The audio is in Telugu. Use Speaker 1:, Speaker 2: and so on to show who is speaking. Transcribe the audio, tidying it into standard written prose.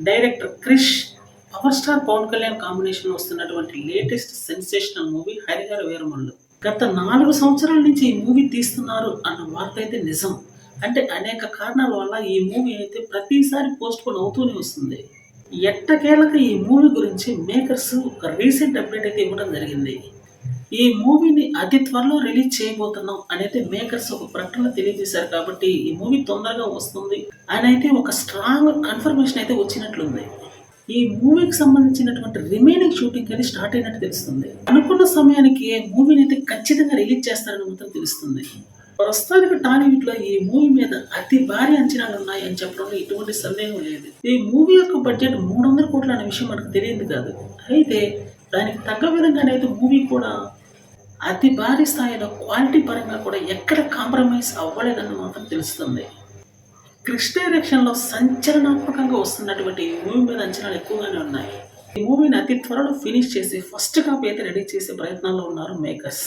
Speaker 1: Director Krish, power star Pawan Kalyan కాంబినేషన్లో వస్తున్నటువంటి latest sensational movie Harihara Veeramallu. గత 4 సంవత్సరాల నుంచి ఈ మూవీ తీస్తున్నారు అన్న వార్త అయితే నిజం. అంటే అనేక కారణాల వల్ల ఈ మూవీ అయితే ప్రతిసారి పోస్ట్ పోన్ అవుతూనే వస్తుంది. ఎట్టకేలకు ఈ మూవీ గురించి మేకర్స్ ఒక రీసెంట్ అప్డేట్ అయితే ఇవ్వడం జరిగింది. ఈ మూవీని అతి త్వరలో రిలీజ్ చేయబోతున్నాం అనేది మేకర్స్ ఒక ప్రకటన తెలియజేశారు. కాబట్టి ఈ మూవీ తొందరగా వస్తుంది అని అయితే ఒక స్ట్రాంగ్ కన్ఫర్మేషన్ అయితే వచ్చినట్లుంది. ఈ మూవీకి సంబంధించినటువంటి రిమైనింగ్ షూటింగ్ అనేది స్టార్ట్ అయినట్టు తెలుస్తుంది. అనుకున్న సమయానికి మూవీని అయితే ఖచ్చితంగా రిలీజ్ చేస్తారని మాత్రం తెలుస్తుంది. ప్రస్తుతానికి టాలీవుడ్ లో ఈ మూవీ మీద అతి భారీ అంచనాలు ఉన్నాయని చెప్పడంలో ఎటువంటి సందేహం లేదు. ఈ మూవీ యొక్క బడ్జెట్ 300 కోట్ల అనే విషయం మనకు తెలియదు కాదు. అయితే దానికి తగ్గ విధంగానైతే మూవీ కూడా అతి భారీ స్థాయిలో క్వాలిటీ పరంగా కూడా ఎక్కడ కాంప్రమైజ్ అవ్వలేదని మాత్రం తెలుస్తుంది. క్రిష్ డైరెక్షన్లో సంచలనాత్మకంగా వస్తున్నటువంటి ఈ మూవీ మీద అంచనాలు ఎక్కువగానే ఉన్నాయి. ఈ మూవీని అతి త్వరలో ఫినిష్ చేసి ఫస్ట్ కాపీ అయితే రెడీ చేసే ప్రయత్నాల్లో ఉన్నారు మేకర్స్.